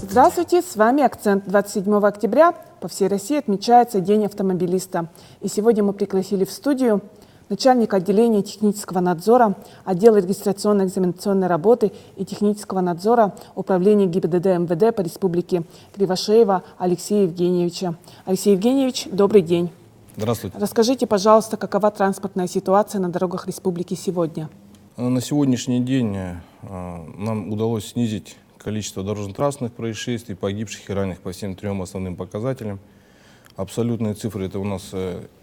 Здравствуйте, с вами «Акцент». 27 октября по всей России отмечается День автомобилиста. И сегодня мы пригласили в студию начальника отделения технического надзора, отдела регистрационно-экзаменационной работы и технического надзора Управления ГИБДД МВД по Республике Кривошеева Алексея Евгеньевича. Алексей Евгеньевич, добрый день. Здравствуйте. Расскажите, пожалуйста, какова транспортная ситуация на дорогах республики сегодня? На сегодняшний день нам удалось снизить количество дорожно-транспортных происшествий, погибших и раненых по всем трем основным показателям. Абсолютные цифры — это у нас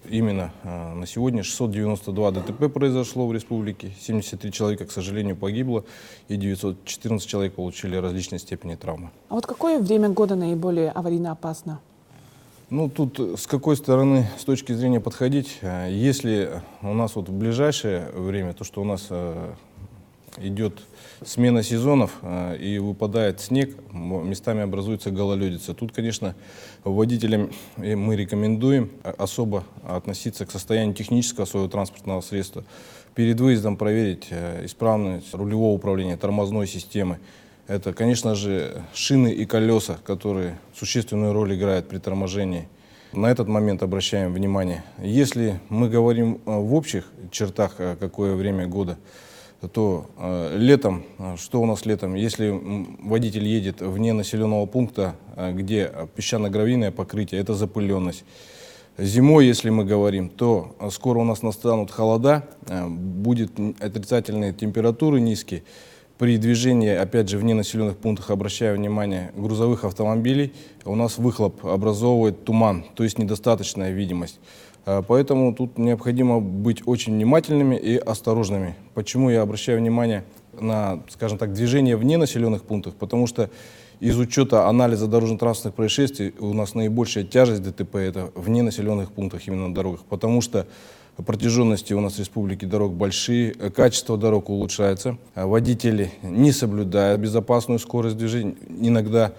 именно на сегодня 692 ДТП произошло в республике, 73 человека, к сожалению, погибло, и 914 человек получили различной степени травмы. А вот какое время года наиболее аварийно опасно? Ну, тут с какой стороны, с точки зрения подходить, если у нас вот в ближайшее время, то, что у нас идет смена сезонов и выпадает снег, местами образуется гололедица. Тут, конечно, водителям мы рекомендуем особо относиться к состоянию технического своего транспортного средства. Перед выездом проверить исправность рулевого управления, тормозной системы. Это, конечно же, шины и колеса, которые существенную роль играют при торможении. На этот момент обращаем внимание. Если мы говорим в общих чертах, какое время года, то летом, что у нас летом? Если водитель едет вне населенного пункта, где песчано-гравийное покрытие, это запыленность. Зимой, если мы говорим, то скоро у нас настанут холода, будут отрицательные температуры низкие. При движении, опять же, вне населенных пунктов, обращаю внимание, грузовых автомобилей, у нас выхлоп образовывает туман, то есть недостаточная видимость. Поэтому тут необходимо быть очень внимательными и осторожными. Почему я обращаю внимание на, скажем так, движение вне населенных пунктов? Потому что из учета анализа дорожно-транспортных происшествий у нас наибольшая тяжесть ДТП — это вне населенных пунктов, именно на дорогах. Потому что протяженности у нас в республике дорог большие, качество дорог улучшается, водители не соблюдают безопасную скорость движения иногда.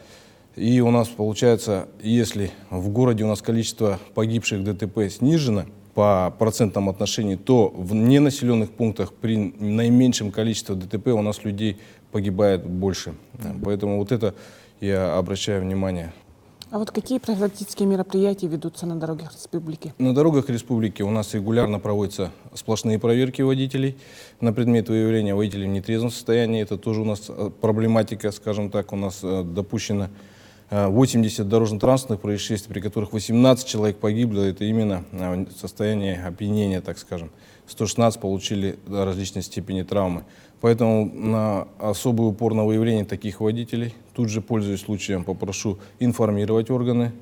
И у нас получается, если в городе у нас количество погибших в ДТП снижено по процентном отношении, то в ненаселенных пунктах при наименьшем количестве ДТП у нас людей погибает больше. Поэтому вот это я обращаю внимание. А вот какие профилактические мероприятия ведутся на дорогах республики? На дорогах республики у нас регулярно проводятся сплошные проверки водителей на предмет выявления водителей в нетрезвом состоянии. Это тоже у нас проблематика, скажем так, у нас допущено 80 дорожно-транспортных происшествий, при которых 18 человек погибло. Это именно состояние опьянения, так скажем. 116 получили различной степени травмы. Поэтому на особый упор на выявление таких водителей, тут же, пользуясь случаем, попрошу информировать органы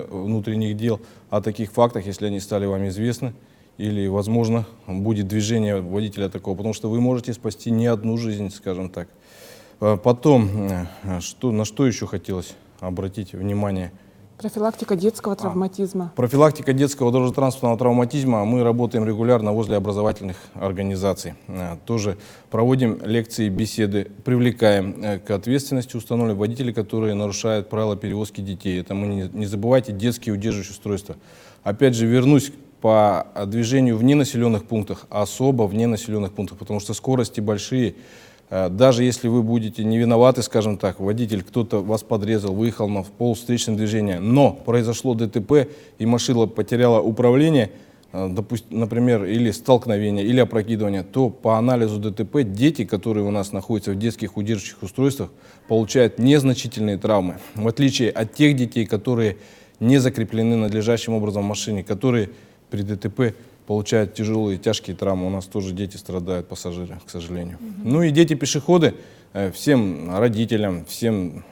внутренних дел о таких фактах, если они стали вам известны, или, возможно, будет движение водителя такого, потому что вы можете спасти не одну жизнь, скажем так. Потом, на что еще хотелось обратить внимание? Профилактика детского травматизма. Профилактика детского дорожно-транспортного травматизма. Мы работаем регулярно возле образовательных организаций. Тоже проводим лекции, беседы, привлекаем к ответственности, устанавливаем водителей, которые нарушают правила перевозки детей. Это мы не забывайте детские удерживающие устройства. Опять же, вернусь по движению вне населенных пунктах, особо вне населенных пунктов, потому что скорости большие. Даже если вы будете не виноваты, скажем так, водитель, кто-то вас подрезал, выехал на полувстречное движение, но произошло ДТП и машина потеряла управление, например, или столкновение, или опрокидывание, то по анализу ДТП дети, которые у нас находятся в детских удерживающих устройствах, получают незначительные травмы, в отличие от тех детей, которые не закреплены надлежащим образом в машине, которые при ДТП получают тяжелые, тяжкие травмы. У нас тоже дети страдают, пассажиры, к сожалению. Ну и дети-пешеходы, всем родителям, всем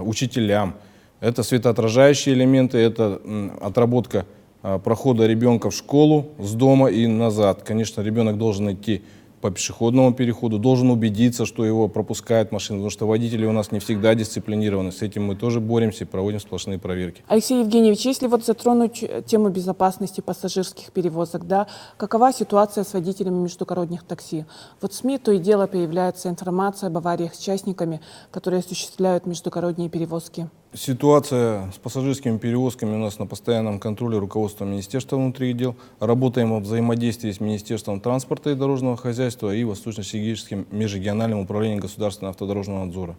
учителям. Это светоотражающие элементы, это отработка прохода ребенка в школу с дома и назад. Конечно, ребенок должен идти по пешеходному переходу, должен убедиться, что его пропускает машина, потому что водители у нас не всегда дисциплинированы. С этим мы тоже боремся и проводим сплошные проверки. Алексей Евгеньевич, если вот затронуть тему безопасности пассажирских перевозок, да, какова ситуация с водителями междугородних такси? Вот в СМИ то и дело появляется информация об авариях с частниками, которые осуществляют междугородние перевозки. Ситуация с пассажирскими перевозками у нас на постоянном контроле руководства Министерства внутренних дел. Работаем во взаимодействии с Министерством транспорта и дорожного хозяйства и Восточно-Сибирским межрегиональным управлением государственного автодорожного надзора.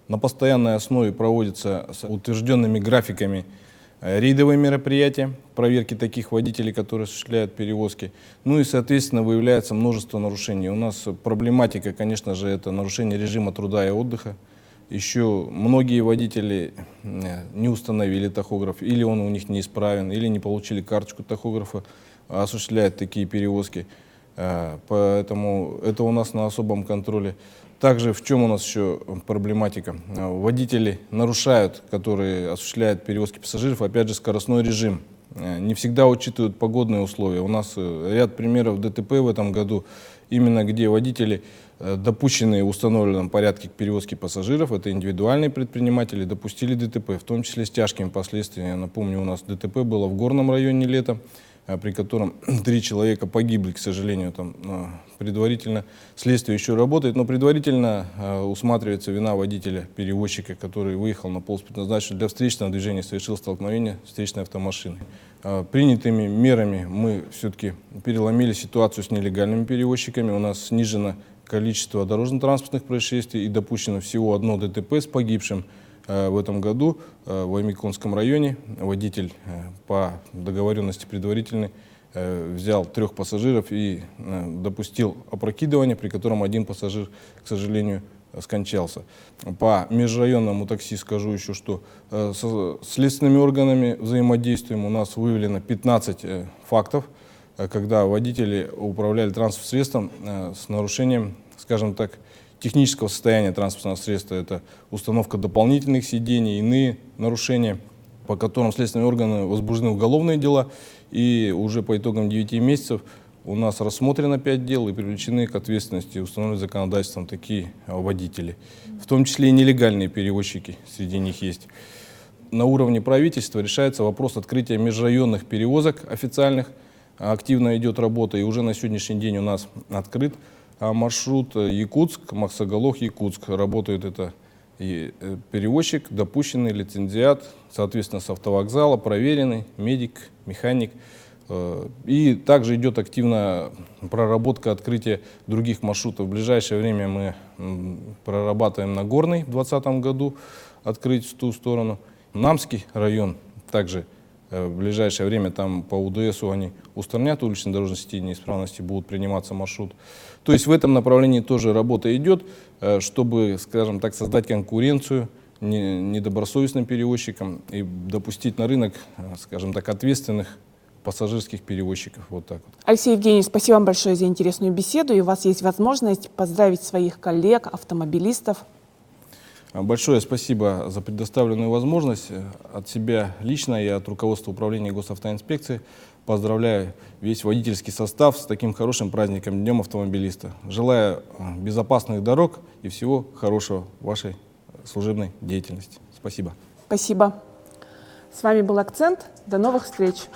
На постоянной основе проводятся с утвержденными графиками рейдовые мероприятия, проверки таких водителей, которые осуществляют перевозки. Ну и, соответственно, выявляется множество нарушений. У нас проблематика, конечно же, это нарушение режима труда и отдыха. Еще многие водители не установили тахограф, или он у них неисправен, или не получили карточку тахографа, осуществляют такие перевозки. Поэтому это у нас на особом контроле. Также в чем у нас еще проблематика? Водители нарушают, которые осуществляют перевозки пассажиров, опять же, скоростной режим. Не всегда учитывают погодные условия. У нас ряд примеров ДТП в этом году, именно где водители, допущенные в установленном порядке к перевозке пассажиров, это индивидуальные предприниматели, допустили ДТП, в том числе с тяжкими последствиями. Я напомню, у нас ДТП было в Горном районе летом, при котором 3 человека погибли, к сожалению. Там предварительно следствие еще работает, но предварительно усматривается вина водителя-перевозчика, который выехал на полос предназначенный для встречного движения, совершил столкновение с встречной автомашиной. Принятыми мерами мы все-таки переломили ситуацию с нелегальными перевозчиками. У нас снижено количество дорожно-транспортных происшествий и допущено всего одно ДТП с погибшим. В этом году в Аймиконском районе водитель по договоренности предварительной взял 3 пассажиров и допустил опрокидывание, при котором 1 пассажир, к сожалению, скончался. По межрайонному такси скажу еще, что с следственными органами взаимодействуем. У нас выявлено 15 фактов, когда водители управляли транспортным средством с нарушением, скажем так, технического состояния транспортного средства. Это установка дополнительных сидений, иные нарушения, по которым следственные органы возбуждены уголовные дела. И уже по итогам 9 месяцев у нас рассмотрено 5 дел и привлечены к ответственности, установлены законодательством, такие водители. В том числе и нелегальные перевозчики среди них есть. На уровне правительства решается вопрос открытия межрайонных перевозок официальных. Активно идет работа, и уже на сегодняшний день у нас открыт маршрут Якутск, Махсоголох, Якутск. Работает это и перевозчик, допущенный, лицензиат, соответственно, с автовокзала, проверенный, медик, механик. И также идет активно проработка открытия других маршрутов. В ближайшее время мы прорабатываем Нагорный в 2020 году, открыть в ту сторону. Намский район также в ближайшее время там по УДСу они устранят уличные дорожные сети неисправности, будут приниматься маршрут. То есть в этом направлении тоже работа идет, чтобы, скажем так, создать конкуренцию недобросовестным перевозчикам и допустить на рынок, скажем так, ответственных пассажирских перевозчиков. Вот так вот. Алексей Евгеньевич, спасибо вам большое за интересную беседу. И у вас есть возможность поздравить своих коллег, автомобилистов. Большое спасибо за предоставленную возможность. От себя лично и от руководства управления госавтоинспекции поздравляю весь водительский состав с таким хорошим праздником, Днем автомобилиста. Желаю безопасных дорог и всего хорошего в вашей служебной деятельности. Спасибо. Спасибо. С вами был «Акцент». До новых встреч.